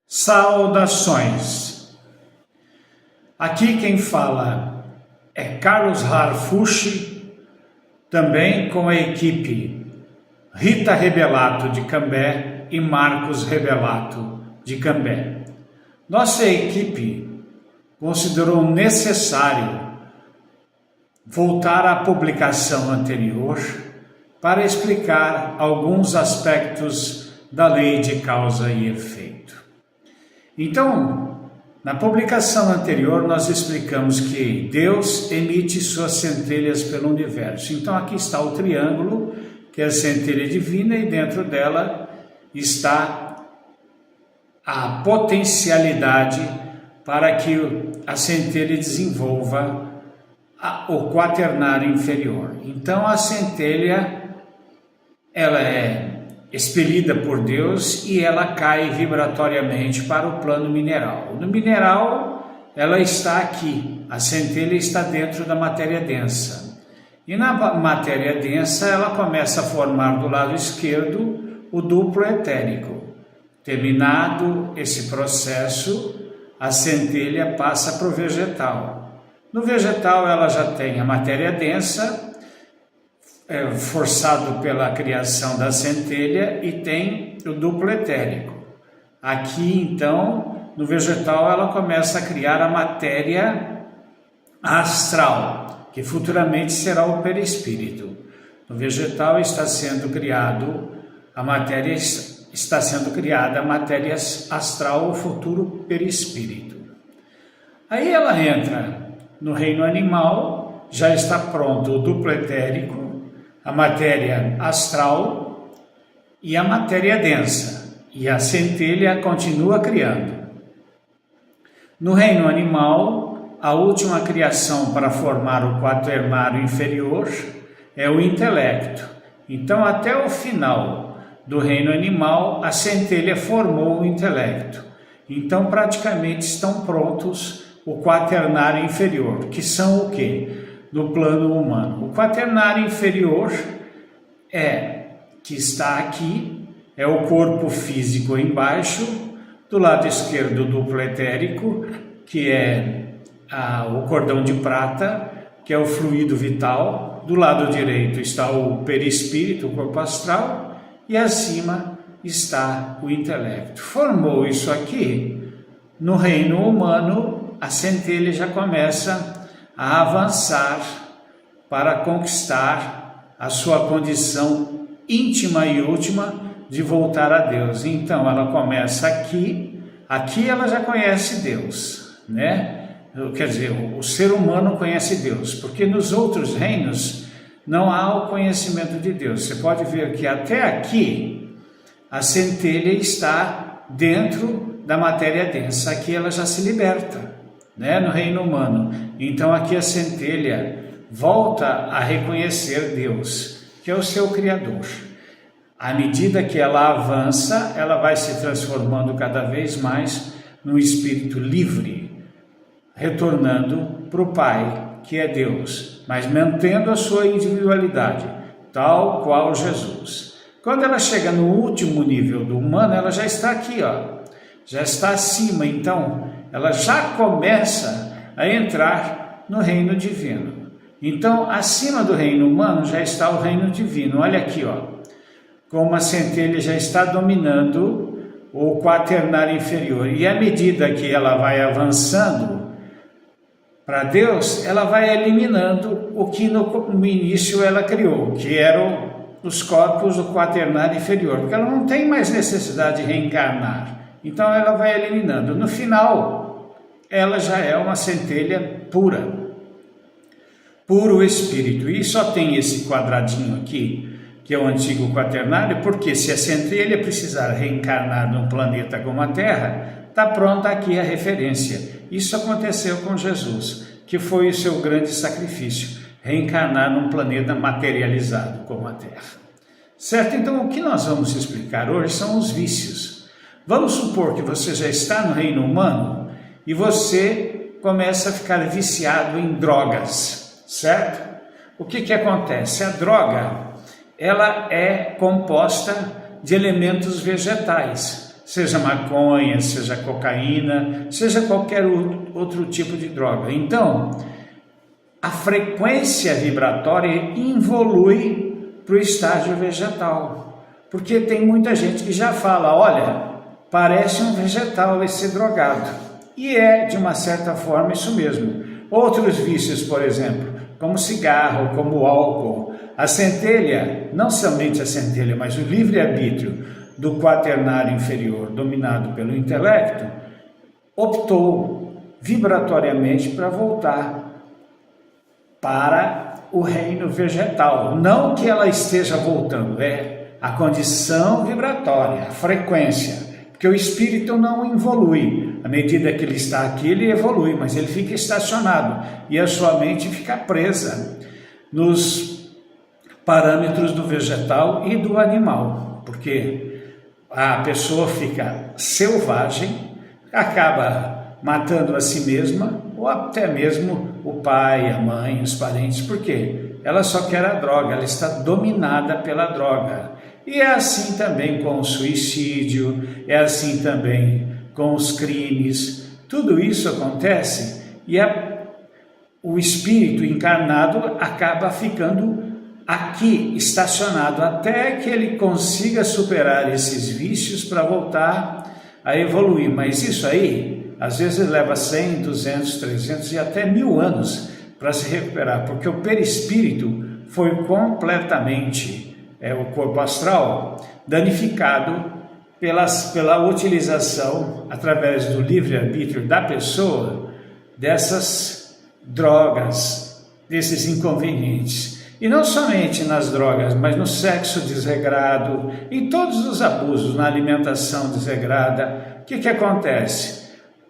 Saudações! Aqui quem fala é Carlos Harfucci, também com a equipe Rita Rebelato de Cambé e Marcos Rebelato de Cambé. Nossa equipe considerou necessário voltar à publicação anterior para explicar alguns aspectos da lei de causa e efeito. Então, na publicação anterior nós explicamos que Deus emite suas centelhas pelo universo. Então aqui está o triângulo, que é a centelha divina, e dentro dela está a potencialidade para que a centelha desenvolva o quaternário inferior. Então a centelha, ela é expelida por Deus e ela cai vibratoriamente para o plano mineral. No mineral, ela está aqui, a centelha está dentro da matéria densa. E na matéria densa, ela começa a formar do lado esquerdo o duplo etérico. Terminado esse processo, a centelha passa para o vegetal. No vegetal, ela já tem a matéria densa, forçado pela criação da centelha, e tem o duplo etérico. Aqui, então, no vegetal, ela começa a criar a matéria astral, que futuramente será o perispírito. No vegetal está sendo criada a matéria astral, o futuro perispírito. Aí ela entra no reino animal, já está pronto o duplo etérico, a matéria astral e a matéria densa, e a centelha continua criando. No reino animal, a última criação para formar o quaternário inferior é o intelecto. Então, até o final do reino animal, a centelha formou o intelecto. Então, praticamente estão prontos o quaternário inferior, que são o quê? No plano humano. O quaternário inferior que está aqui, é o corpo físico embaixo, do lado esquerdo o duplo etérico, que é o cordão de prata, que é o fluido vital, do lado direito está o perispírito, o corpo astral, e acima está o intelecto. Formou isso aqui, no reino humano, a centelha já começa a avançar para conquistar a sua condição íntima e última de voltar a Deus. Então ela começa aqui ela já conhece Deus, né? Quer dizer, o ser humano conhece Deus, porque nos outros reinos não há o conhecimento de Deus. Você pode ver que até aqui a centelha está dentro da matéria densa, aqui ela já se liberta, né, no reino humano. Então aqui a centelha volta a reconhecer Deus, que é o seu Criador. À medida que ela avança, ela vai se transformando cada vez mais num espírito livre, retornando para o Pai, que é Deus, mas mantendo a sua individualidade, tal qual Jesus. Quando ela chega no último nível do humano, ela já está aqui, já está acima, então ela já começa a entrar no reino divino. Então, acima do reino humano já está o reino divino. Olha aqui, como a centelha já está dominando o quaternário inferior. E à medida que ela vai avançando para Deus, ela vai eliminando o que no início ela criou, que eram os corpos do quaternário inferior, porque ela não tem mais necessidade de reencarnar. Então ela vai eliminando. No final, ela já é uma centelha pura, puro espírito. E só tem esse quadradinho aqui, que é o antigo quaternário, porque se a centelha precisar reencarnar num planeta como a Terra, está pronta aqui a referência. Isso aconteceu com Jesus, que foi o seu grande sacrifício, reencarnar num planeta materializado como a Terra. Certo? Então o que nós vamos explicar hoje são os vícios. Vamos supor que você já está no reino humano e você começa a ficar viciado em drogas, certo? O que acontece? A droga, ela é composta de elementos vegetais. seja maconha, seja cocaína, seja qualquer outro tipo de droga. Então, a frequência vibratória evolui para o estágio vegetal, porque tem muita gente que já fala, olha, parece um vegetal esse drogado, e é de uma certa forma isso mesmo. Outros vícios, por exemplo, como cigarro, como álcool, a centelha, não somente a centelha, mas o livre-arbítrio do quaternário inferior dominado pelo intelecto, optou vibratoriamente para voltar para o reino vegetal. Não que ela esteja voltando, é a condição vibratória, a frequência, porque o espírito não evolui. À medida que ele está aqui, ele evolui, mas ele fica estacionado e a sua mente fica presa nos parâmetros do vegetal e do animal, porque a pessoa fica selvagem, acaba matando a si mesma, ou até mesmo o pai, a mãe, os parentes. Por quê? Ela só quer a droga, ela está dominada pela droga. E é assim também com o suicídio, é assim também com os crimes. Tudo isso acontece e o espírito encarnado acaba ficando aqui, estacionado, até que ele consiga superar esses vícios para voltar a evoluir. Mas isso aí, às vezes leva 100, 200, 300 e até 1000 anos para se recuperar, porque o perispírito foi completamente, o corpo astral, danificado pela utilização, através do livre-arbítrio da pessoa, dessas drogas, desses inconvenientes. E não somente nas drogas, mas no sexo desregrado, em todos os abusos, na alimentação desregrada. O que acontece?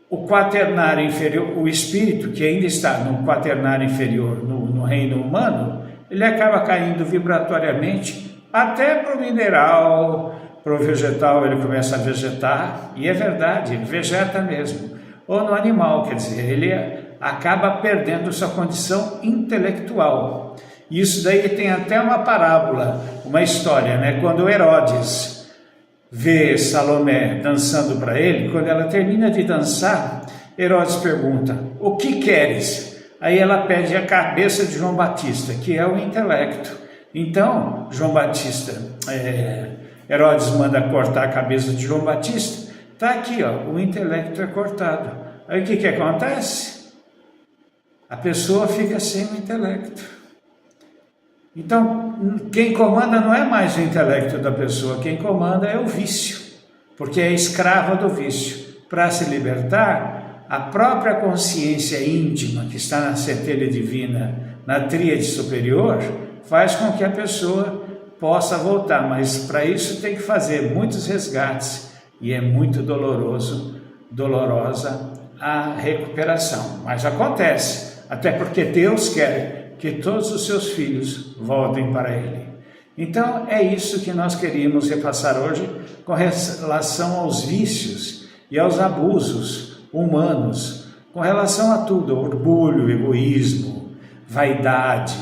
O quaternário inferior, o espírito que ainda está no quaternário inferior, no reino humano, ele acaba caindo vibratoriamente até para o mineral, para o vegetal, ele começa a vegetar, e é verdade, ele vegeta mesmo. Ou no animal, quer dizer, ele acaba perdendo sua condição intelectual. Isso daí tem até uma parábola, uma história, né? Quando Herodes vê Salomé dançando para ele, quando ela termina de dançar, Herodes pergunta, o que queres? Aí ela pede a cabeça de João Batista, que é o intelecto. Então, Herodes manda cortar a cabeça de João Batista, está aqui, ó, o intelecto é cortado. Aí o que acontece? A pessoa fica sem o intelecto. Então, quem comanda não é mais o intelecto da pessoa, quem comanda é o vício, porque é escrava do vício. Para se libertar, a própria consciência íntima que está na centelha divina, na tríade superior, faz com que a pessoa possa voltar, mas para isso tem que fazer muitos resgates e é muito dolorosa a recuperação. Mas acontece, até porque Deus quer que todos os seus filhos voltem para Ele. Então é isso que nós queríamos repassar hoje com relação aos vícios e aos abusos humanos, com relação a tudo, orgulho, egoísmo, vaidade,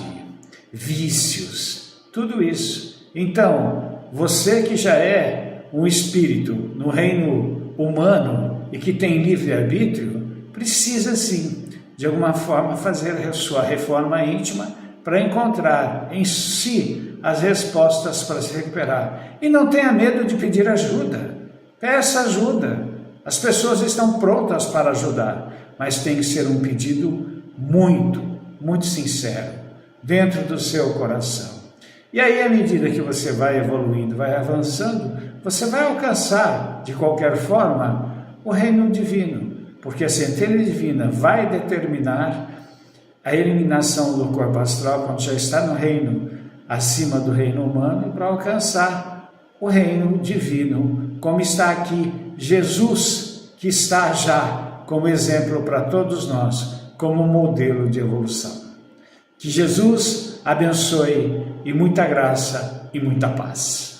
vícios, tudo isso. Então, você que já é um espírito no reino humano e que tem livre-arbítrio, precisa sim, de alguma forma, fazer a sua reforma íntima para encontrar em si as respostas para se recuperar. E não tenha medo de pedir ajuda, peça ajuda. As pessoas estão prontas para ajudar, mas tem que ser um pedido muito, muito sincero, dentro do seu coração. E aí, à medida que você vai evoluindo, vai avançando, você vai alcançar, de qualquer forma, o reino divino, porque a centelha divina vai determinar a eliminação do corpo astral quando já está no reino, acima do reino humano, para alcançar o reino divino, como está aqui Jesus, que está já como exemplo para todos nós, como modelo de evolução. Que Jesus abençoe e muita graça e muita paz.